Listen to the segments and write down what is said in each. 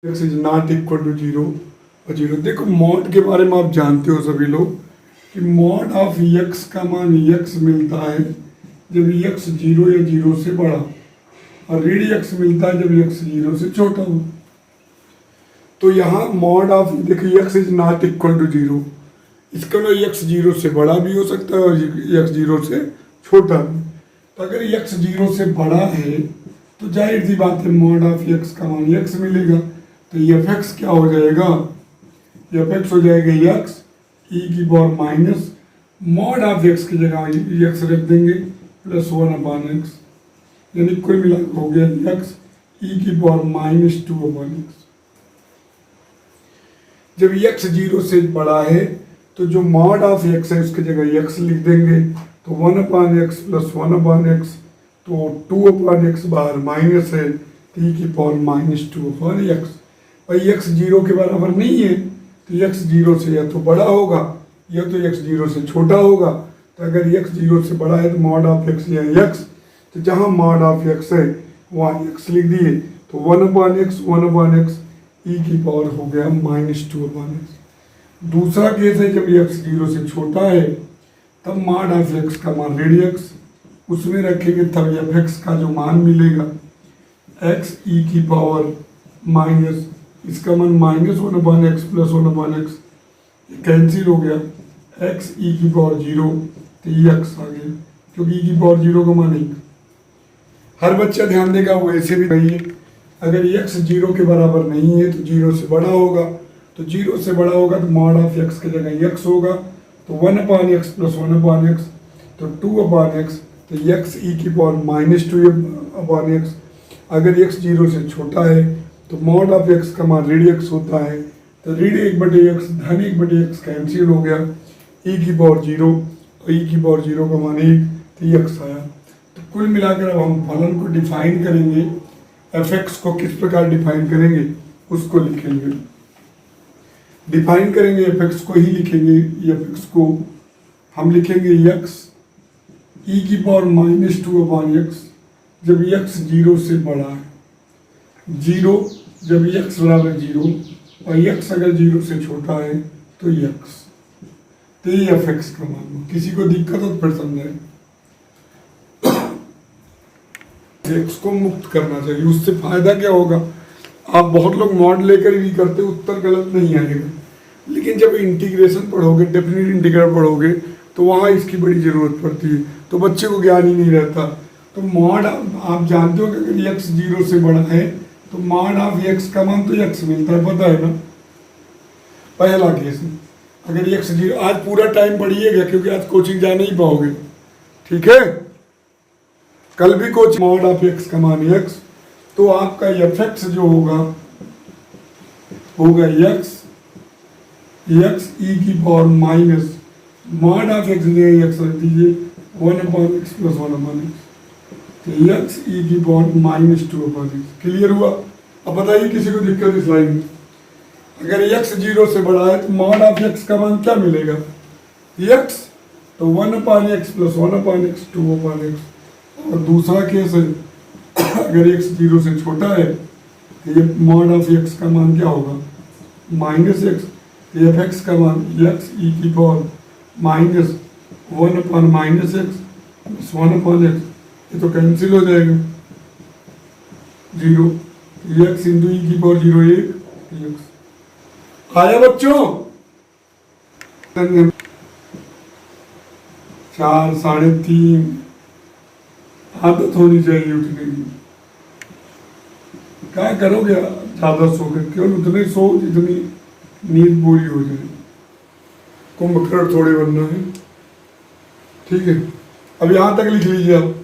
X is not equal to zero और zero. देखो mod के बारे में आप जानते हो सभी लोग कि मॉड ऑफ एक्स का मान एक्स मिलता है जब एक्स जीरो या जीरो से बड़ा, और ऋण एक्स मिलता है जब एक्स जीरो से छोटा हो। तो यहाँ मॉड ऑफ देखिए x is not equal to zero, इसका मतलब एक्स जीरो से बड़ा भी हो सकता है और एक्स जीरो से छोटा भी। तो अगर एक्स जीरो से बड़ा है तो जाहिर सी बात है मॉड ऑफ एक्स का मान एक्स मिलेगा। तो एफ एक्स क्या हो जाएगा, एफ एक्स हो जाएगा एक्स ई की power minus mod of x की जगह एक्स रख देंगे प्लस वन अपॉन एक्स, यानी कुल मिला हो गया एक्स ई की power minus two upon x. जब एक्स जीरो से बड़ा है तो जो मॉड ऑफ एक्स है उसकी जगह एक्स लिख देंगे, तो one upon x plus one upon x, तो टू अपॉन एक्स बाहर माइनस है टी की power minus two upon x. भाई एक्स जीरो के बराबर नहीं है तो एक्स जीरो से या तो बड़ा होगा या तो एक्स जीरो से छोटा होगा। तो अगर एक्स जीरो से बड़ा है तो मॉड ऑफ एक्स या एक्स, तो जहाँ मॉड ऑफ एक्स है वहाँ एक्स लिख दिए, तो वन अपॉन एक्स ई की पावर हो गया माइनस टू अपॉन एक्स। दूसरा केस है जब एक्स जीरो से छोटा है तब मॉड ऑफ एक्स का मान ऋण एक्स, उसमें रखेंगे तब एफ एक्स का जो मान मिलेगा एक्स ई की पावर माइनस, इसका मान minus one upon x plus one upon x, cancel हो गया एक्स ई की पावर जीरो, तो ई एक्स आ गया क्योंकि ई की पावर जीरो का मान एक। हर बच्चा ध्यान देगा वो ऐसे भी नहीं है, अगर एक्स जीरो के बराबर नहीं है तो जीरो से बड़ा होगा, तो जीरो से बड़ा होगा तो मॉड ऑफ एक्स की जगह एक्स होगा, तो one upon x plus one upon x, तो टू अपॉन एक्स, तो एक्स ई की power minus two upon x. अगर एक्स जीरो से छोटा है तो मॉड ऑफ एक्स का मान ऋण एक्स होता है, तो ऋण एक बटे एक्स धन एक बटे एक्स कैंसिल हो गया, ई की पावर जीरो और ई की पावर जीरो का मान एक, तो एक्स आया। तो कुल मिलाकर अब हम फलन को डिफाइन करेंगे, एफ एक्स को किस प्रकार डिफाइन करेंगे उसको लिखेंगे। डिफाइन करेंगे एफ एक्स को ही लिखेंगे, एफ एक्स को हम लिखेंगे एक्स ई की power minus two upon x जब एक्स जीरो से बड़ा है, जीरो जब एक्स बराबर जीरो और एक्स अगर जीरो से छोटा है तो एक्स, तो ये एफ एक्स का मान। किसी को दिक्कत हो तो फिर समझाए। एक्स को मुक्त करना चाहिए, उससे फायदा क्या होगा। आप बहुत लोग मॉड लेकर भी करते, उत्तर गलत नहीं आएगा, लेकिन जब इंटीग्रेशन पढ़ोगे, डेफिनेट इंटीग्रल पढ़ोगे तो वहाँ इसकी बड़ी ज़रूरत पड़ती है, तो बच्चे को ज्ञान ही नहीं रहता। तो मॉड आप जानते हो कि अगर एक्स जीरो से बड़ा है तो मॉड ऑफ एक्स का मान तो एक्स मिलता है, पता है ना। पहला केस है अगर एक्स जीरो, आज पूरा टाइम पढ़िएगा क्योंकि आज कोचिंग जा नहीं पाओगे, ठीक है। कल भी कोचिंग मॉड ऑफ एक्स का मान एक्स, तो आपका एफ एक्स जो होगा एक्स ई की power minus mod of x x रख दीजिए one upon x plus one upon x, तो एक्स ई की power minus two upon x. Clear हुआ। अब बताइए किसी को दिक्कत इस लाइन में। अगर एक्स जीरो से बड़ा है तो मॉड ऑफ एक्स का मान क्या मिलेगा एक्स, तो one upon x plus one upon x two upon x. और दूसरा केस है अगर एक्स जीरो से छोटा है तो ये मॉड ऑफ एक्स का मान क्या होगा माइनस एक्स, एफ एक्स का मान एक्स ई की power minus one upon minus x plus one upon x, ये तो कैंसिल हो जाएगा जीरो, एक्स इंटू ई की पावर जीरो एक एक्स। आया बच्चों, 4 साढ़े 3 आदत होनी चाहिए उठने की। क्या करोगे ज्यादा सो के, केवल उतने सो जितनी नींद पूरी हो जाए। कुंभकर्ण थोड़े बनना है, ठीक है। अब यहां तक लिख लीजिए, आप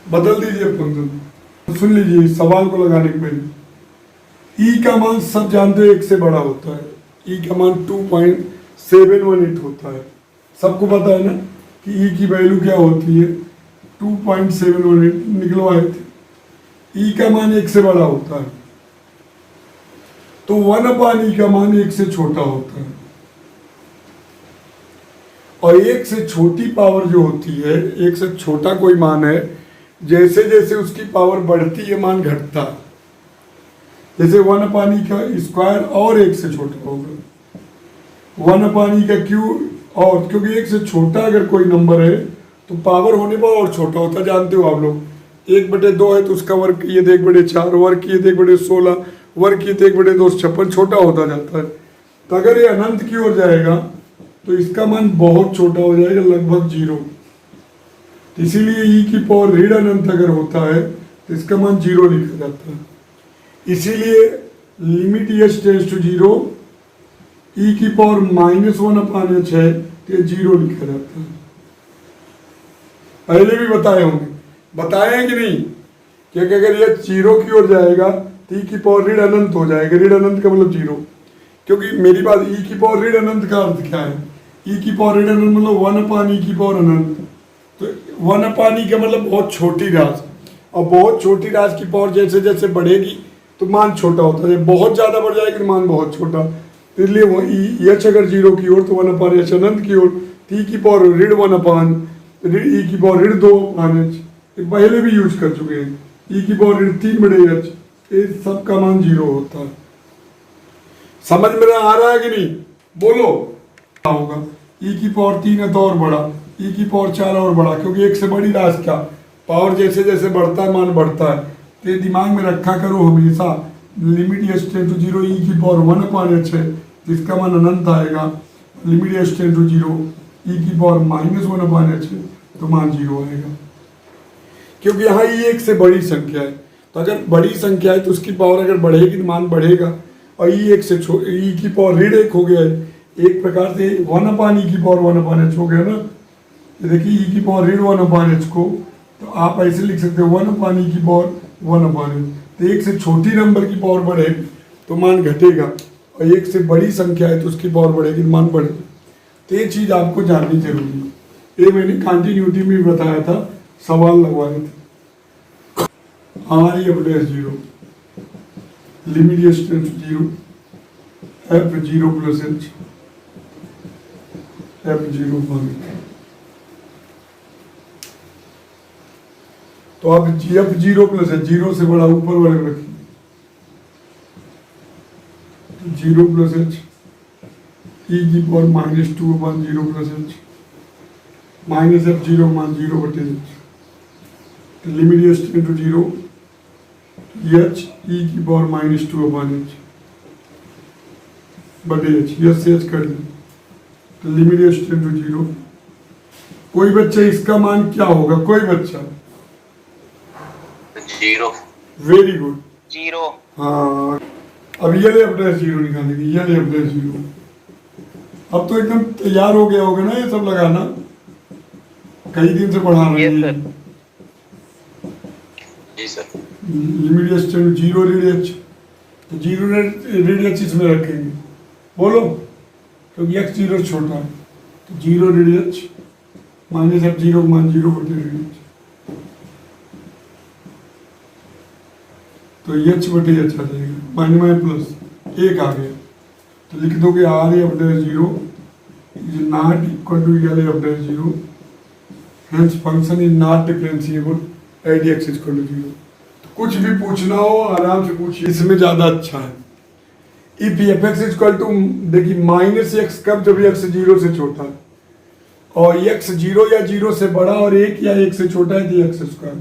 बदल दीजिए फंक्शन। सुन लीजिए इस सवाल को लगाने के पहले, ई का मान सब जानते हो एक से बड़ा होता है, ई का मान 2.718 होता है। सबको पता है ना कि ई की वैल्यू क्या होती है 2.718 निकलवाए थे। ई का मान एक से बड़ा होता है तो वन अपॉन ई का मान एक से छोटा होता है, और एक से छोटी पावर जो होती है, एक से छोटा कोई मान है, जैसे जैसे उसकी पावर बढ़ती है मान घटता। जैसे 1/e का स्क्वायर और 1 से छोटा होगा, 1/e का क्यूब, और क्योंकि 1 से छोटा अगर कोई नंबर है तो पावर होने पर और छोटा होता है, जानते हो आप लोग। 1/2 है तो उसका वर्ग ये 1/4, वर्ग ये 1/16, वर्ग ये 1/2 56, छोटा होता जाता है। तो अगर ये अनंत की ओर जाएगा तो इसका मान बहुत छोटा हो जाएगा, लगभग 0। तो इसीलिए ई की पावर ऋण अनंत अगर होता है तो इसका मान 0 लिखा जाता है। इसीलिए लिमिट एच टेंड्स टू 0, ई की पावर -1/h है तो 0 लिखा जाता है। पहले भी बताए होंगे, बताए हैं कि नहीं, क्योंकि अगर यह 0 की ओर जाएगा तो ई की पावर ऋण अनंत हो जाएगा। ऋण अनंत का मतलब 0, क्योंकि मेरी बात, ई की पावर ऋण अनंत का अर्थ क्या है? ई की पावर ऋण अनंत मतलब 1/e की पावर अनंत। तो 1/e का मतलब बहुत छोटी राशि, और बहुत छोटी राशि की पावर जैसे जैसे बढ़ेगी तो मान छोटा होता है, बहुत ज़्यादा बढ़ जाएगा तो मान बहुत छोटा। इसलिए वो एच अगर 0 की ओर तो 1/h अनंत की ओर, तो ई की पावर ऋण 1/, ई की पावर ऋण 2/h, पहले भी यूज कर चुके हैं। ई की पावर ऋण 3/h, ये सब का मान 0 होता है। समझ में आ रहा है कि नहीं? बोलो। क्या होगा? ई की पावर 3 है तो और बड़ा, ई की पावर 4 और बड़ा, क्योंकि 1 से बड़ी राशि क्या, पावर जैसे जैसे बढ़ता है मान बढ़ता है। तो ये दिमाग में रखा करो हमेशा, लिमिट एच टेंड्स टू 0, ई की पावर 1/h है जिसका मान अनंत आएगा। लिमिट एच टेंड्स टू 0, ई की पावर -1/h है तो मान 0 आएगा, क्योंकि यहाँ ई 1 से बड़ी संख्या है। तो अगर बड़ी संख्या है तो उसकी पावर अगर बढ़ेगी तो मान बढ़ेगा, और ई 1 से ई की पावर ऋण 1 हो गया है, एक प्रकार से 1/e की पावर 1/h हो गया ना। देखिए ई की पावर ऋण 1/h को तो आप ऐसे लिख सकते हो 1/e की पावर 1/h। तो 1 से छोटी नंबर की पावर बढ़ेगी तो मान घटेगा, और 1 से बड़ी संख्या है तो उसकी पावर बढ़ेगी तो मान बढ़ेगा। तो ये चीज़ आपको जाननी जरूरी है। ये मैंने कंटिन्यूटी में बताया था, सवाल लगवाए थे। R/0 limit H tends to 0, f0 + h, f0 मान। तो आप f0 + h, 0 से बड़ा ऊपर वाले रखिए, 0 + h, e की पावर -2/0 + h, -f0 मान 0/h। तो limit H tends to 0, h e की पावर -2/h बटे h, यह से h कर दें। तो लिमिट एच टेंड्स टू 0, कोई बच्चा इसका मान क्या होगा? कोई बच्चा 0। Very good, 0। हाँ। अब ये ले अपने 0 निकालेंगे, ये ले अपने 0। अब तो एकदम तैयार हो गया होगा ना ये सब लगाना, कई दिन से पढ़ा रहे हैं। जी sir. Limit H tends to 0 ऋण h, तो 0 ऋण h इसमें रखेंगे, बोलो, क्योंकि x 0 छोटा है। तो 0 ऋण h -f0 मान 0/h, तो h/h आ जाएगा, माइनस प्लस 1 आ गया। तो लिख दोगे R/0 is not equal to L/0, hence function is not differentiable at x is equal to 0। तो कुछ भी पूछना हो आराम से पूछिए, इसमें ज़्यादा अच्छा है। If f(x) is equal to, देखिए -x कब, जब x 0 से छोटा है, और x 0 या 0 से बड़ा और 1 या 1 से छोटा है तो x²,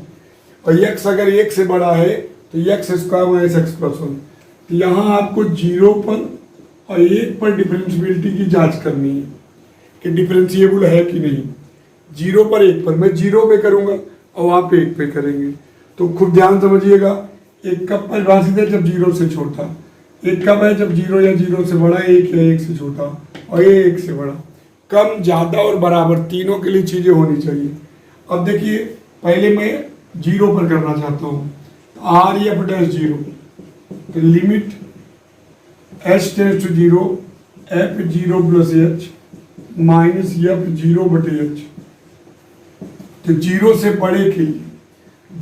और x अगर 1 से बड़ा है तो x² - x+1। तो यहाँ आपको 0 पर और 1 पर डिफरेंशिएबिलिटी की जांच करनी है कि डिफरेंशिएबल है कि नहीं। 0 पर 1 पर, मैं 0 पे करूँगा और आप 1 पे करेंगे। तो खूब ध्यान समझिएगा, एक कब परिभाषित है जब 0 से छोटा, एक कब है जब 0 या 0 से बड़ा, 1 या 1 से छोटा, और ये 1 से बड़ा। कम, ज़्यादा और बराबर तीनों के लिए चीज़ें होनी चाहिए। अब देखिए, पहले मैं 0 पर करना चाहता हूँ, R/0, तो limit h tends to 0, f0 + h -f0/h। तो 0 से बड़े के लिए,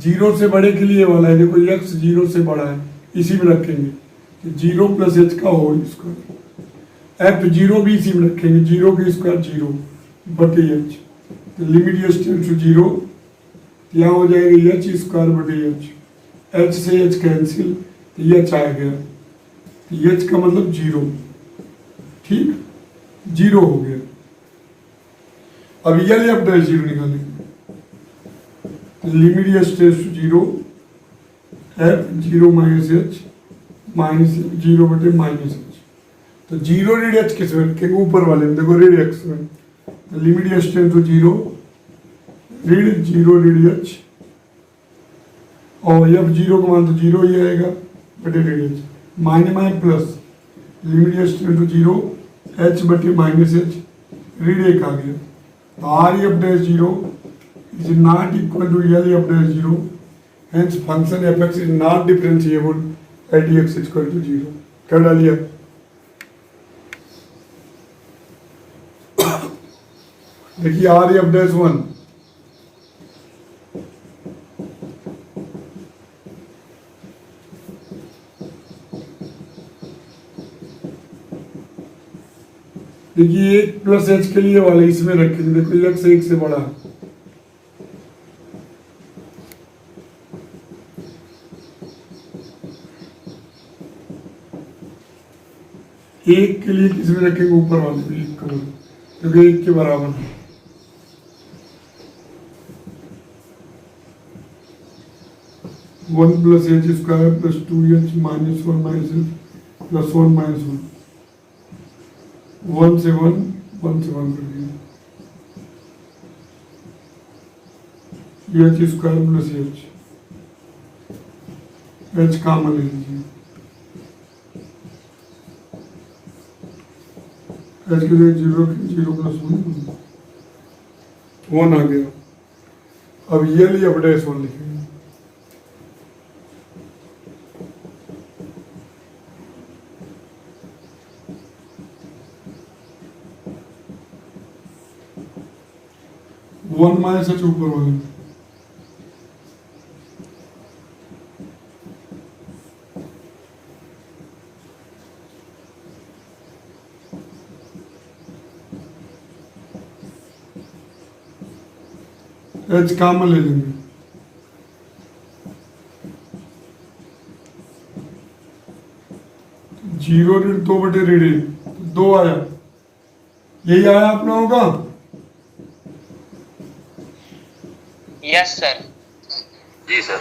0 से बड़े के लिए वाला है, देखो x 0 से बड़ा है, इसी में रखेंगे। तो 0 + h का होल स्क्वायर, f0 भी इसी में रखेंगे, 0 की स्क्वायर 0/h। तो लिमिट h टेंड्स टू 0, यहाँ हो जाएगा h² / h, h से h कैंसिल, तो एच आ गया, तो एच का मतलब 0, ठीक, 0 हो गया। अब एल एफ डैश 0 निकालेंगे, limit H tends to 0, F 0 minus h minus 0 बटे माइनस एच। तो 0 रीड एच किस में रखेंगे, ऊपर वाले में, देखो रीड एक्स में, तो लिमिट एच टेंड्स टू 0, रीड 0 रीड एच, और एफ 0 का मान तो 0 ही आएगा बटे रीड H, minus minus plus, limit H tends to 0, h बटे माइनस एच, रीड एक आ गया। तो R f dash 0 is not equal to L f dash 0, hence function fx is not differentiable at x is equal to 0। क्या डालिए, देखिए are f dash 1, देखिए 1 प्लस एच के लिए वाले इसमें रखेंगे, देखो एक्स 1 से बड़ा, एक के लिए किस में रखेंगे, ऊपर वाले में, एक कमर, क्योंकि 1 के बराबर है। One plus H square plus 2h minus 1 minus H plus 1 minus 1, 1 से 1 कर दिया, H square plus H common ले लीजिए, एच के लिए 0 प्लस 1 आ गया। अब ये लिए अब डैश 1 लिखेंगे, वन माइनस एच ऊपर वाले में, एच कॉमन ले लेंगे, जीरो रीड 2 बटे रीड 2 आया, यही आया आप लोगों का। Yes sir. जी सर।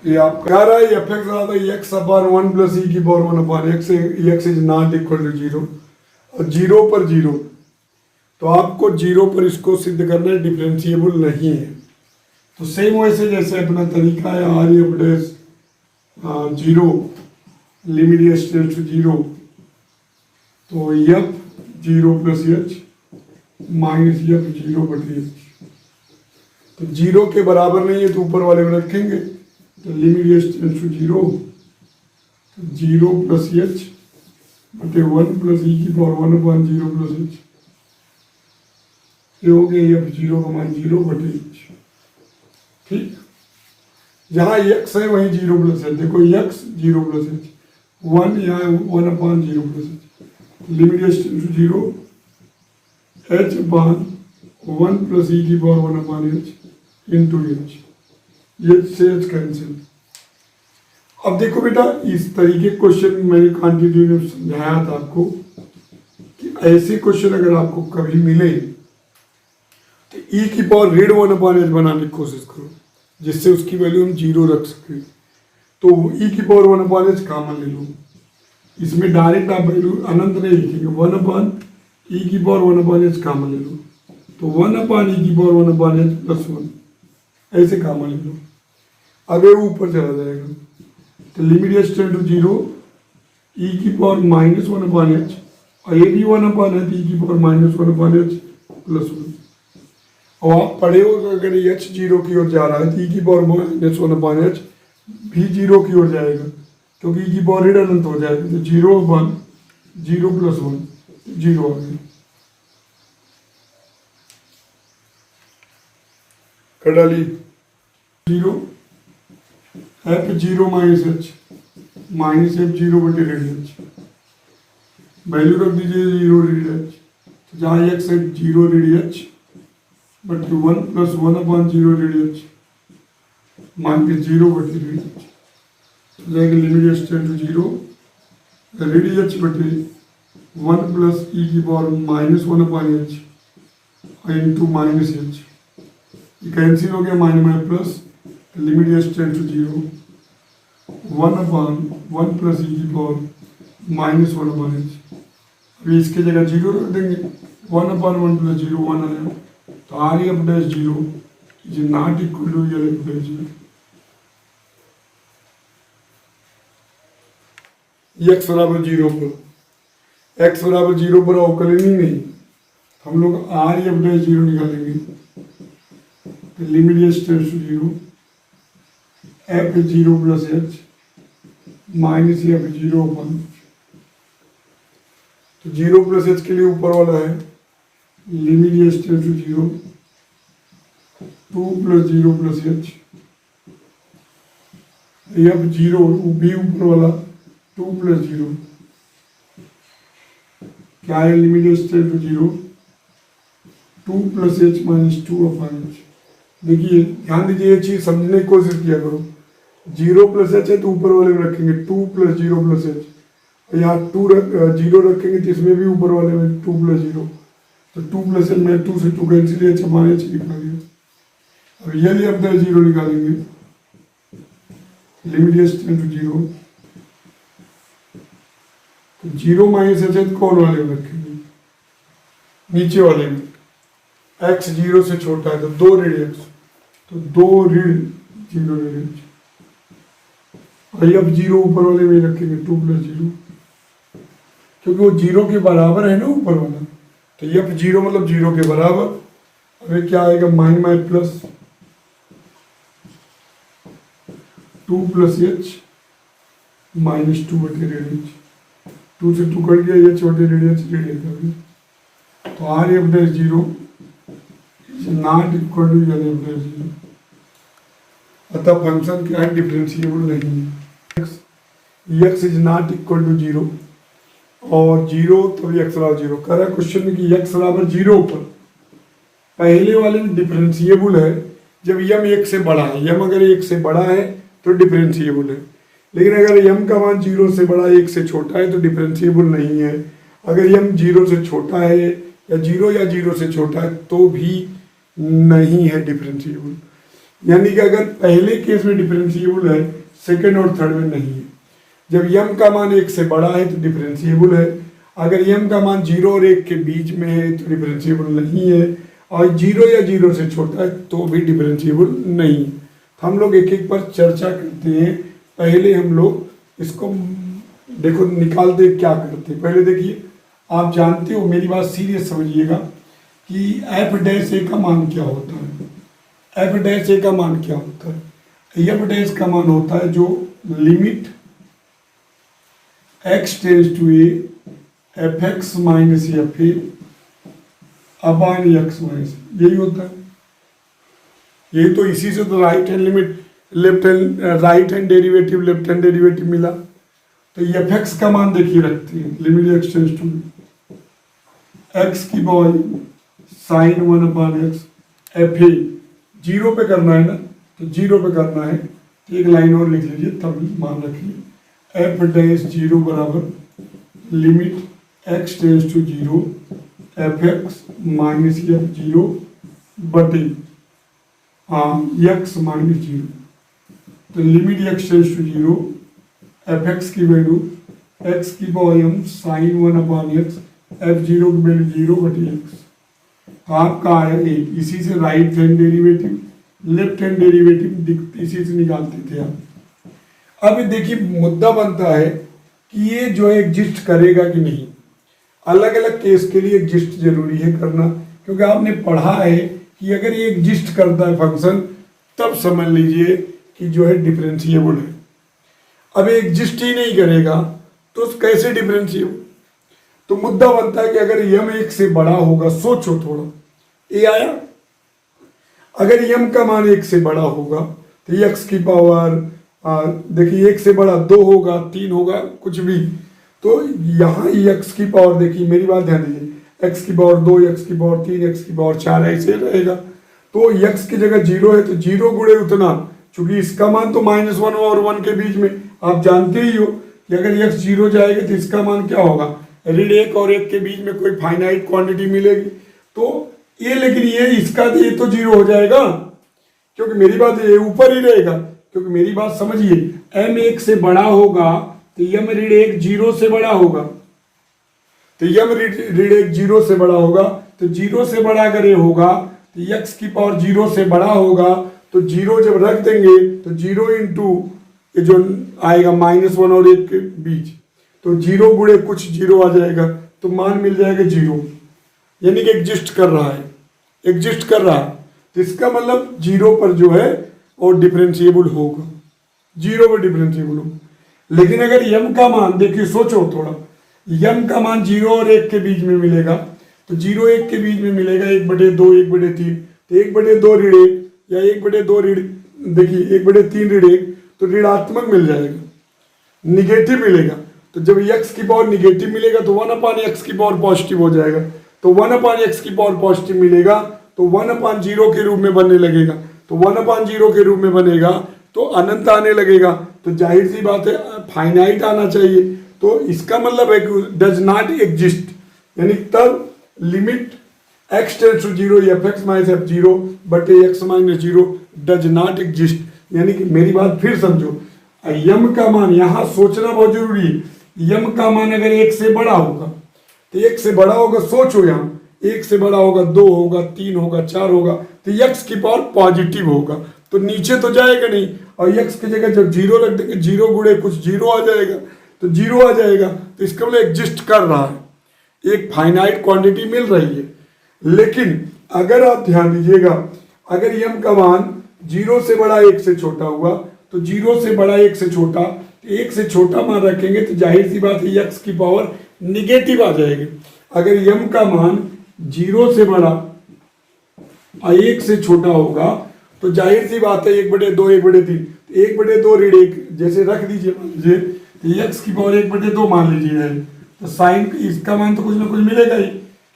ये आप कह रहा है एफ एक्स आता है एक्स अपान 1 प्लस ई की power 1 upon x is not equal to 0, और 0 पर 0, तो आपको 0 पर इसको सिद्ध करना है डिफरेंशिएबल नहीं है। तो सेम वैसे जैसे अपना तरीका है, R f dash 0 limit H tends to 0, तो f 0 plus H minus f 0 बटे एच, तो 0 के बराबर नहीं है तो ऊपर वाले में रखेंगे, तो limit H tends to 0, 0 plus h बटे 1 प्लस ई की पावर 1 अपान 0 प्लस एच, ये हो गया एफ 0 का मान 0 बटे एच, ठीक। जहाँ एक्स है वहीं 0 प्लस एच, देखो एक्स 0 प्लस एच, 1 यहाँ 1 upon 0 plus H, limit H tends to 0, H upon 1 plus ई की power 1 upon H into H, ये से एच कैंसिल। अब देखो बेटा, इस तरीके क्वेश्चन मैंने क्वांटिटी में समझाया था आपको कि ऐसे क्वेश्चन अगर आपको कभी मिले तो ई की पावर रीड 1 अपान एच बनाने की कोशिश करो, जिससे उसकी वैल्यू हम 0 रख सके। तो ई की पावर 1 अपान एच कॉमन ले लो, इसमें डायरेक्ट आप वैल्यू अनंत नहीं लिखेंगे, 1 अपान ई की पावर 1 अपान एच कॉमन ले लो, तो 1 अपान ई की पावर 1 अपान एच प्लस 1 ऐसे कॉमन ले लो, अब ये ऊपर चला जाएगा, तो लिमिट एच टेंड्स टू 0, ई की पावर माइनस 1 अपान एच, और ये भी 1 अपान एच, ई की power minus 1 upon H plus 1। और आप पढ़े हो अगर एच 0 की ओर जा रहा है तो ई की पावर माइनस 1 अपान एच भी 0 की ओर जाएगा, क्योंकि ई की पावर रीड अनंत हो जाएगा, तो 0 अपान 0 प्लस 1 0 आ गया, कर डाली 0, F 0 minus h minus f 0 बटे रीड एच, वैल्यू रख दीजिए 0 रीड एच, तो जहाँ एक्स है 0 रीड एच बटे 1 प्लस 1 अपान 0 रीड एच माइनस 0 बटे रीड एच, जाएगा limit H tend to zero रेडी एच बटे 1 प्लस ई की power -1 upon H into minus H, ये कैंसिल हो गया minus minus plus, limit H tend to zero 1 upon 1 plus ई की पावर -1 अपॉन एच। अभी इसके जगह जीरो रख देंगे, 1 अपॉन 1 प्लस जीरो 1 आया, तो R f dash zero is not equal to L f dash zero. X बराबर जीरो पर, एक्स बराबर जीरो पर अवकलनीय नहीं, हम लोग आर एफ डैश जीरो निकालेंगे, तो limit H tends to zero F zero plus H minus F zero upon, तो जीरो प्लस एच के लिए ऊपर वाला है limit H tends to zero 2 plus zero plus H, F zero बी ऊपर वाला 2 प्लस जीरो, क्या है limit H tends to zero 2 plus H minus 2 upon H. देखिए ध्यान दीजिए, ये चीज समझने की कोशिश किया करो, जीरो प्लस एच है तो ऊपर वाले में रखेंगे 2 प्लस जीरो प्लस एच, यहाँ जीरो रखेंगे तो इसमें भी ऊपर वाले में 2 प्लस जीरो, तो 2 प्लस एच में 2 से 2 कैंसिल एच हमारे एच निकाल दिया। अब ये लिए अपना जीरो निकालेंगे, limit H tend to zero, तो जीरो माइनस एच है तो कौन वाले में रखेंगे, नीचे वाले में, एक्स जीरो से छोटा है तो 2 ऋण एक्स, तो 2 ऋण जीरो ऋण एच, और अब जीरो ऊपर वाले में रखेंगे 2 प्लस जीरो, क्योंकि वो जीरो के बराबर है ना ऊपर वाला, तो ये जीरो मतलब जीरो के बराबर। अब ये क्या आएगा minus minus plus 2 plus H minus 2 बटे ऋण एच, 2 से 2 कट गया, एच बटे ऋण एच ऋण एच आ गया, तो R f dash zero is not equal to L f dash zero, अतः फंक्शन क्या है, डिफरेंशिएबल नहीं है। X is not equal to zero, और जीरो तो एक्स बराबर जीरो कर रहा है क्वेश्चन में कि एक्स बराबर जीरो पर पहले वाले में डिफरेंशिएबल है जब यम 1 से बड़ा है, यम अगर 1 से बड़ा है तो डिफरेंशिएबल है, लेकिन अगर यम का मान 0 से बड़ा 1 से छोटा है तो डिफरेंशिएबल नहीं है। अगर यम 0 से छोटा है या 0 से छोटा है तो भी नहीं है डिफरेंशिएबल, यानी कि अगर पहले केस में डिफरेंशिएबल है सेकंड और थर्ड में नहीं है। जब यम का मान 1 से बड़ा है तो डिफरेंशिएबल है, अगर यम का मान 0 और 1 के बीच में है तो डिफरेंशिएबल नहीं है, और 0 या 0 से छोटा है तो भी डिफरेंशिएबल नहीं। हम लोग एक एक पर चर्चा करते हैं, पहले हम लोग इसको देखो निकालते क्या करते हैं। पहले देखिए, आप जानते हो, मेरी बात सीरियस समझिएगा कि एफ डैश ए का मान क्या होता है। एफ डैश ए का मान क्या होता है? एफ डैश का मान होता है जो limit x tends to a f x minus f a upon x minus, यही होता है। यही तो, इसी से तो right hand limit left hand right hand derivative left hand derivative मिला। तो एफ एक्स का मान देखिए रखते हैं, limit x tends to x की power sine 1 upon x, f a zero पे करना है ना, तो जीरो पे करना है तो एक लाइन और लिख लीजिए, तब मान रखिए एफ डैश जीरो बराबर limit x tends to zero f x minus F zero बटे एक्स माइनस जीरो। तो limit x tends to zero f x की वैल्यू एक्स की power m sine 1 upon x, f zero की value zero बटे x, आपका आया एक। इसी से right hand derivative left hand derivative इसी से निकालते थे आप। अब देखिए मुद्दा बनता है कि ये जो है एग्जिस्ट करेगा कि नहीं। अलग अलग केस के लिए एग्जिस्ट जरूरी है करना, क्योंकि आपने पढ़ा है कि अगर ये एग्जिस्ट करता है फंक्शन तब समझ लीजिए कि जो है डिफरेंशिएबल है। अब एग्जिस्ट ही नहीं करेगा तो कैसे डिफरेंशिएबल? तो मुद्दा बनता है कि अगर यम 1 से बड़ा होगा, सोचो थोड़ा, ये आया, अगर यम का मान 1 से बड़ा होगा तो एक्स की पावर देखिए 1 से बड़ा 2 होगा, 3 होगा, कुछ भी, तो यहाँ एक्स की पावर देखिए, मेरी बात ध्यान दीजिए, एक्स की पावर 2, एक्स की पावर 3, एक्स की पावर 4 ऐसे रहेगा। तो एक्स की जगह 0 है तो 0 गुणे उतना, चूंकि इसका मान तो -1 और 1 के बीच में, आप जानते ही हो कि अगर x 0 जाएगा तो इसका मान क्या होगा, ऋण 1 और 1 के बीच में कोई फाइनाइट क्वांटिटी मिलेगी। तो ये, लेकिन ये इसका ये तो 0 हो जाएगा, क्योंकि मेरी बात ये ऊपर ही रहेगा। क्योंकि मेरी बात समझिए, m 1 से बड़ा होगा तो m ऋण 1 0 से बड़ा होगा, तो m ऋण 1 0 से बड़ा होगा, तो 0 से बड़ा अगर ये होगा तो x की पावर 0 से बड़ा होगा, तो 0 जब रख देंगे तो 0 इंटू ये जो आएगा -1 और 1 के बीच, तो 0 गुणे कुछ 0 आ जाएगा, तो मान मिल जाएगा 0, यानी कि एग्जिस्ट कर रहा है, एग्जिस्ट कर रहा है। तो इसका मतलब 0 पर जो है और डिफरेंशिएबल होगा, 0 पर डिफरेंशिएबल होगा। लेकिन अगर m का मान देखिए, सोचो थोड़ा, m का मान 0 और 1 के बीच में मिलेगा, तो 0 1 के बीच में मिलेगा 1/2 1/3, तो 1/2 ऋण 1 या 1/2 ऋण, देखिए 1/3 ऋण 1, तो ऋणात्मक मिल जाएगा, निगेटिव मिलेगा। तो जब x की पावर निगेटिव मिलेगा तो 1/x की पावर पॉजिटिव हो जाएगा, तो 1/x की पावर पॉजिटिव मिलेगा तो 1/0 के रूप में बनने लगेगा, तो 1/0 के रूप में बनेगा तो अनंत आने लगेगा, तो जाहिर सी बात है फाइनाइट आना चाहिए। तो इसका मतलब है कि डज नॉट एग्जिस्ट, यानी तब limit x tends to 0 f(x - f0) बटे x - 0 डज नॉट एग्जिस्ट। यानी कि मेरी बात फिर समझो, m का मान यहाँ सोचना बहुत जरूरी है। m का मान अगर 1 से बड़ा होगा तो 1 से बड़ा होगा, सोचो यहाँ 1 से बड़ा होगा, 2 होगा, 3 होगा, 4 होगा, तो x की पावर पॉजिटिव होगा, तो नीचे तो जाएगा नहीं, और x की जगह जब 0 रख देंगे 0 गुणे कुछ 0 आ जाएगा, तो 0 आ जाएगा, तो इसका मतलब एग्जिस्ट कर रहा है, एक फाइनाइट क्वांटिटी मिल रही है। लेकिन अगर आप ध्यान दीजिएगा, अगर m का मान 0 से बड़ा 1 से छोटा हुआ, तो 0 से बड़ा 1 से छोटा, 1 से छोटा मान रखेंगे तो जाहिर सी बात है x की पावर निगेटिव आ जाएगी। अगर m का मान 0 से बड़ा और 1 से छोटा होगा तो जाहिर सी बात है 1/2 1/3, 1/2 ऋण 1 जैसे रख दीजिए, मान लीजिए तो x की पावर 1/2 मान लीजिए, तो साइन इसका मान तो कुछ ना कुछ मिलेगा ही,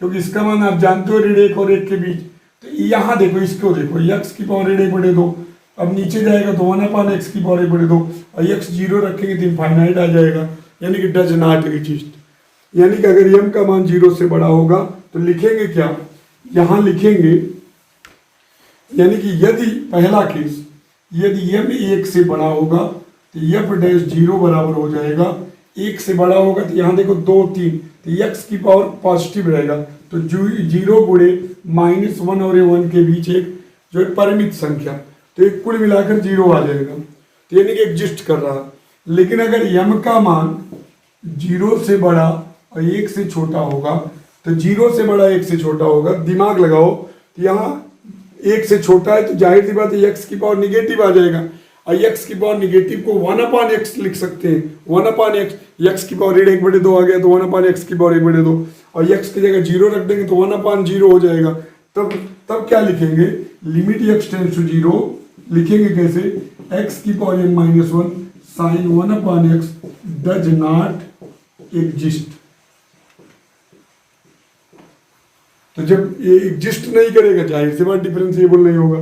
क्योंकि इसका मान आप जानते हो ऋण 1 और 1 के बीच। तो यहाँ देखो, इसको देखो, x की पावर ऋण 1/2, अब नीचे जाएगा तो 1/x की पावर 1/2, और x 0 रखेंगे तो इनफाइनाइट आ जाएगा, यानी कि डज नॉट एग्जिस्ट। यानी कि अगर m का मान 0 से बड़ा होगा तो लिखेंगे क्या, यहाँ लिखेंगे, यानी कि यदि पहला केस, यदि m 1 से बड़ा होगा तो f'0 बराबर हो जाएगा, 1 से बड़ा होगा तो यहाँ देखो 2 3, तो x की पावर पॉजिटिव रहेगा, तो 0 गुणे -1 और 1 के बीच एक जो है परिमित संख्या, तो एक कुल मिलाकर 0 आ जाएगा, तो यानी कि एग्जिस्ट कर रहा। लेकिन अगर m का मान 0 से बड़ा और 1 से छोटा होगा, तो 0 से बड़ा 1 से छोटा होगा, दिमाग लगाओ, तो यहाँ 1 से छोटा है तो जाहिर सी बात है x की पावर निगेटिव आ जाएगा, और x की पावर निगेटिव को 1/x लिख सकते हैं, 1/x, x की पावर ऋण 1/2 आ गया तो 1/x की पावर 1/2, और x की जगह 0 रख देंगे तो 1/0 हो जाएगा। तब क्या लिखेंगे, लिमिट x टेंड्स टू 0 लिखेंगे कैसे, x की power n-1 sine 1/x does not exist. तो जब ये एग्जिस्ट नहीं करेगा जाहिर सी बात डिफरेंशिएबल नहीं होगा।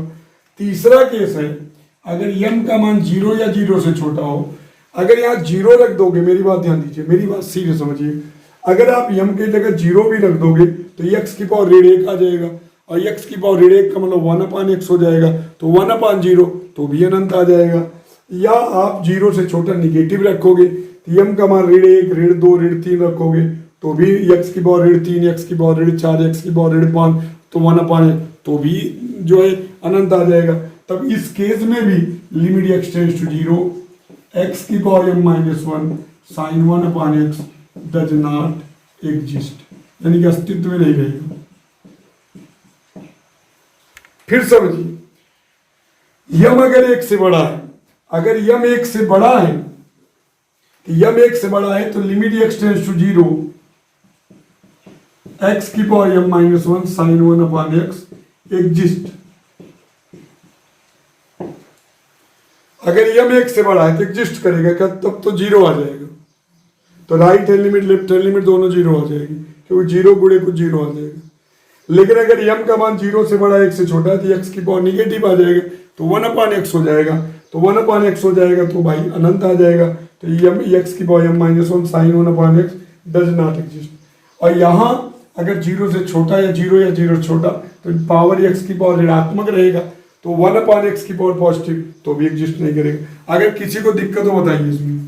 तीसरा केस है, अगर m का मान 0 या 0 से छोटा हो, अगर यहाँ 0 रख दोगे, मेरी बात ध्यान दीजिए, मेरी बात सीधे समझिए, अगर आप m की जगह 0 भी रख दोगे तो x की पावर ऋण 1 आ जाएगा, और x की पावर ऋण 1 का मतलब 1/x हो जाएगा, तो 1/0 तो भी अनंत आ जाएगा। या आप 0 से छोटा निगेटिव रखोगे तो m का मान ऋण 1 ऋण 2 ऋण 3 रखोगे तो भी x की पावर ऋण 3 x की पावर ऋण 4 x की पावर ऋण 5 तो 1/, तो भी जो है अनंत आ जाएगा। तब इस केस में भी limit x tends to 0 x की power m-1 sine 1/x does not exist, यानी कि अस्तित्व में नहीं रहेगा। फिर समझिए, यम अगर 1 से बड़ा है, अगर यम 1 से बड़ा है, यम 1 से बड़ा है तो limit x tends to 0 x की power m-1 sine 1/x exist. अगर यम 1 से बड़ा है तो एग्जिस्ट करेगा क्या, तब तो 0 आ जाएगा, तो right hand limit left hand limit दोनों 0 आ जाएगी, क्योंकि 0 गुणे कुछ 0 आ जाएगा। लेकिन अगर यम का मान 0 से बड़ा 1 से छोटा है तो x की पावर निगेटिव आ जाएगा, तो 1/x हो जाएगा, तो 1/x हो जाएगा, तो भाई अनंत आ जाएगा। तो एम एक्स की power m-1 sine 1/x does not exist. और यहाँ अगर 0 से छोटा या 0 या 0 छोटा तो पावर x की पावर ऋणात्मक रहेगा, तो 1/x की पावर पॉजिटिव तो भी एग्जिस्ट नहीं करेगा। अगर किसी को दिक्कत हो बताइए इसमें।